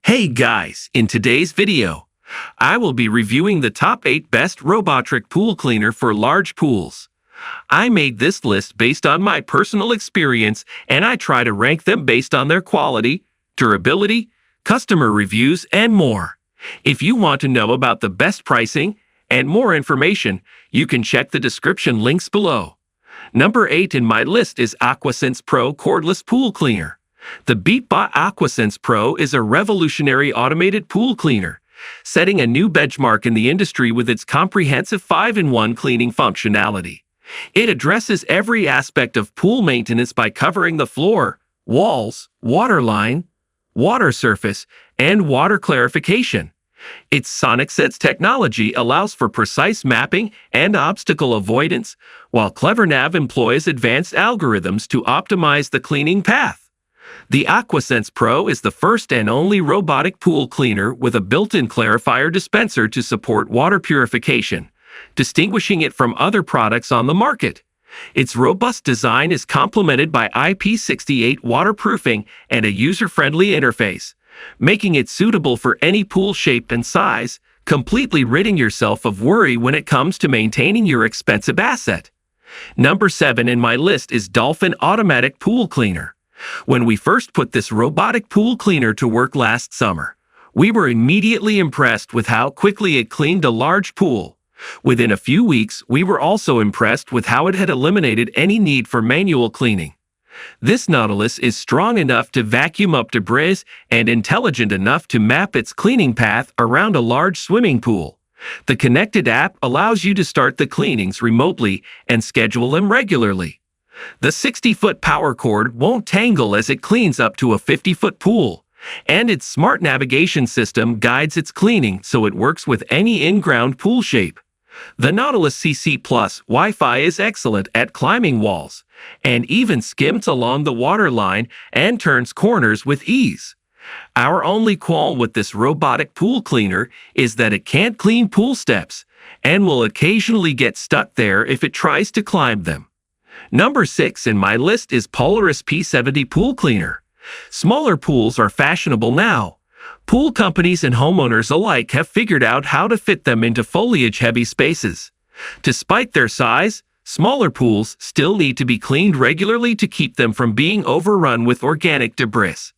Hey guys, in today's video, I will be reviewing the top 8 best Robotic pool cleaner for large pools. I made this list based on my personal experience and I try to rank them based on their quality, durability, customer reviews, and more. If you want to know about the best pricing and more information, you can check the description links below. Number 8 in my list is Acusense Pro Cordless Pool Cleaner. The BeatBot Acusense Pro is a revolutionary automated pool cleaner, setting a new benchmark in the industry with its comprehensive 5-in-1 cleaning functionality. It addresses every aspect of pool maintenance by covering the floor, walls, water line, water surface, and water clarification. Its SonicSense technology allows for precise mapping and obstacle avoidance, while CleverNav employs advanced algorithms to optimize the cleaning path. The Acusense Pro is the first and only robotic pool cleaner with a built-in clarifier dispenser to support water purification, distinguishing it from other products on the market. Its robust design is complemented by IP68 waterproofing and a user-friendly interface, making it suitable for any pool shape and size, completely ridding yourself of worry when it comes to maintaining your expensive asset. Number 7 in my list is Dolphin Automatic Pool Cleaner. When we first put this robotic pool cleaner to work last summer, we were immediately impressed with how quickly it cleaned a large pool. Within a few weeks, we were also impressed with how it had eliminated any need for manual cleaning. This Nautilus is strong enough to vacuum up debris and intelligent enough to map its cleaning path around a large swimming pool. The connected app allows you to start the cleanings remotely and schedule them regularly. The 60-foot power cord won't tangle as it cleans up to a 50-foot pool, and its smart navigation system guides its cleaning so it works with any in-ground pool shape. The Nautilus CC Plus Wi-Fi is excellent at climbing walls, and even skims along the water line and turns corners with ease. Our only qualm with this robotic pool cleaner is that it can't clean pool steps, and will occasionally get stuck there if it tries to climb them. Number 6 in my list is Polaris P70 Pool Cleaner. Smaller pools are fashionable now. Pool companies and homeowners alike have figured out how to fit them into foliage-heavy spaces. Despite their size, smaller pools still need to be cleaned regularly to keep them from being overrun with organic debris.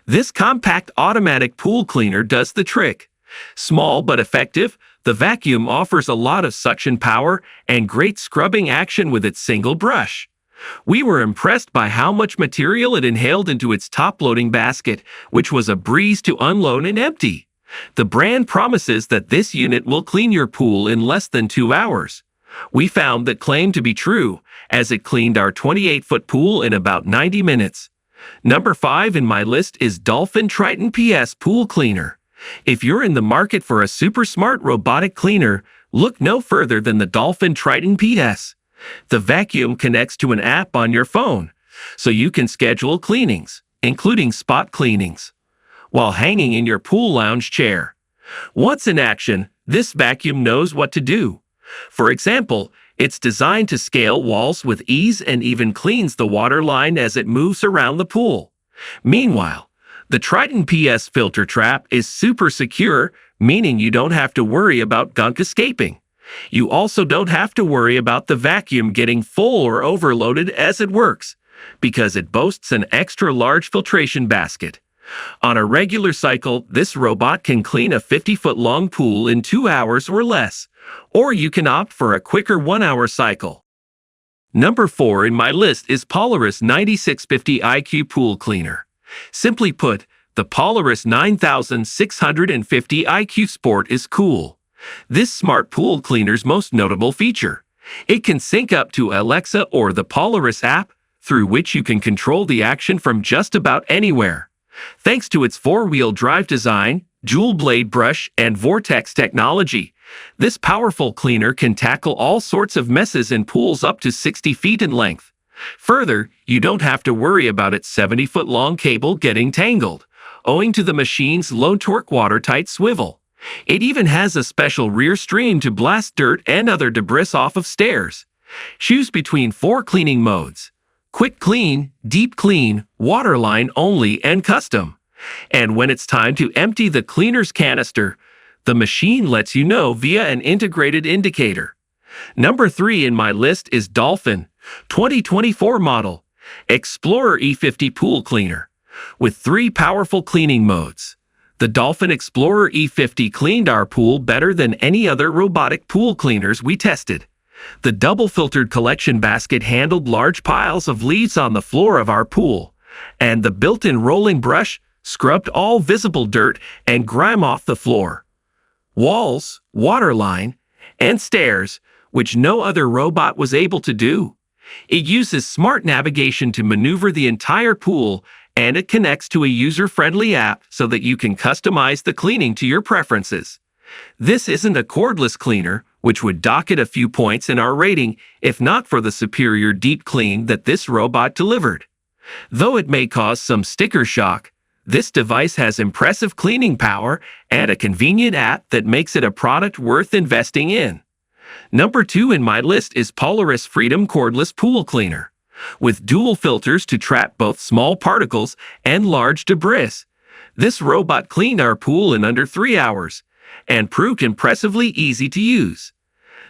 This compact automatic pool cleaner does the trick. Small but effective, the vacuum offers a lot of suction power and great scrubbing action with its single brush. We were impressed by how much material it inhaled into its top-loading basket, which was a breeze to unload and empty. The brand promises that this unit will clean your pool in less than 2 hours. We found that claim to be true, as it cleaned our 28-foot pool in about 90 minutes. Number 5 in my list is Dolphin Triton PS Pool Cleaner. If you're in the market for a super smart robotic cleaner, look no further than the Dolphin Triton PS. The vacuum connects to an app on your phone, so you can schedule cleanings, including spot cleanings, while hanging in your pool lounge chair. Once in action, this vacuum knows what to do. For example, it's designed to scale walls with ease and even cleans the water line as it moves around the pool. Meanwhile, the Triton PS filter trap is super secure, meaning you don't have to worry about gunk escaping. You also don't have to worry about the vacuum getting full or overloaded as it works, because it boasts an extra large filtration basket. On a regular cycle, this robot can clean a 50-foot-long pool in 2 hours or less, or you can opt for a quicker 1-hour cycle. Number 4 in my list is Polaris 9650 IQ Pool Cleaner. Simply put, the Polaris 9650 IQ Sport is cool. This smart pool cleaner's most notable feature: it can sync up to Alexa or the Polaris app, through which you can control the action from just about anywhere. Thanks to its 4-wheel drive design, dual blade brush, and vortex technology, this powerful cleaner can tackle all sorts of messes in pools up to 60 feet in length. Further, you don't have to worry about its 70-foot-long cable getting tangled, owing to the machine's low-torque watertight swivel. It even has a special rear stream to blast dirt and other debris off of stairs. Choose between 4 cleaning modes: quick clean, deep clean, waterline only, and custom. And when it's time to empty the cleaner's canister, the machine lets you know via an integrated indicator. Number 3 in my list is Dolphin 2024 model Explorer E50 pool cleaner with 3 powerful cleaning modes. The Dolphin Explorer E50 cleaned our pool better than any other robotic pool cleaners we tested. The double-filtered collection basket handled large piles of leaves on the floor of our pool, and the built-in rolling brush scrubbed all visible dirt and grime off the floor, walls, waterline, and stairs, which no other robot was able to do. It uses smart navigation to maneuver the entire pool, and it connects to a user-friendly app so that you can customize the cleaning to your preferences. This isn't a cordless cleaner, which would dock it a few points in our rating if not for the superior deep clean that this robot delivered. Though it may cause some sticker shock, this device has impressive cleaning power and a convenient app that makes it a product worth investing in. Number 2 in my list is Polaris Freedom cordless pool cleaner. With dual filters to trap both small particles and large debris, this robot cleaned our pool in under 3 hours and proved impressively easy to use.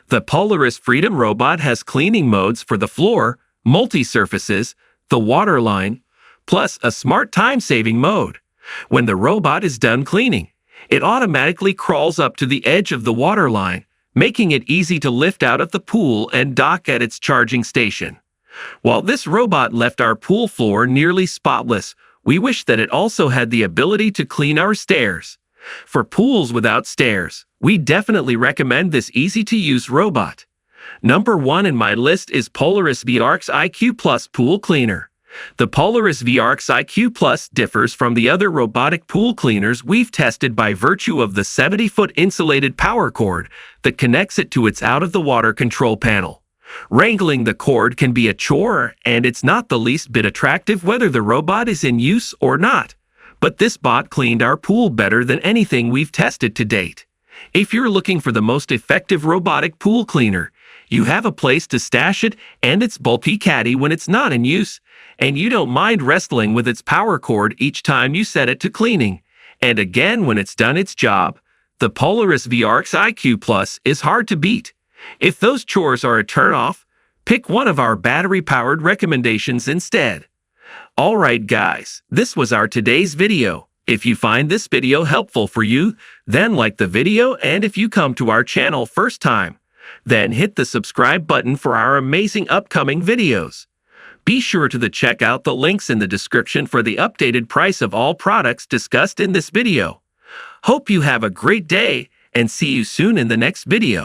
The Polaris Freedom robot has cleaning modes for the floor, multi-surfaces, the waterline, plus a smart time-saving mode. When the robot is done cleaning, it automatically crawls up to the edge of the waterline, making it easy to lift out of the pool and dock at its charging station. While this robot left our pool floor nearly spotless, we wish that it also had the ability to clean our stairs. For pools without stairs, we definitely recommend this easy-to-use robot. Number 1 in my list is Polaris VRX IQ Plus Pool Cleaner. The Polaris VRX IQ Plus differs from the other robotic pool cleaners we've tested by virtue of the 70-foot insulated power cord that connects it to its out-of-the-water control panel. Wrangling the cord can be a chore, and it's not the least bit attractive whether the robot is in use or not. But this bot cleaned our pool better than anything we've tested to date. If you're looking for the most effective robotic pool cleaner, you have a place to stash it and its bulky caddy when it's not in use, and you don't mind wrestling with its power cord each time you set it to cleaning. And again when it's done its job, the Polaris VRX IQ Plus is hard to beat. If those chores are a turn-off, pick one of our battery-powered recommendations instead. Alright guys, this was our today's video. If you find this video helpful for you, then like the video, and if you come to our channel first time, then hit the subscribe button for our amazing upcoming videos. Be sure to check out the links in the description for the updated price of all products discussed in this video. Hope you have a great day and see you soon in the next video.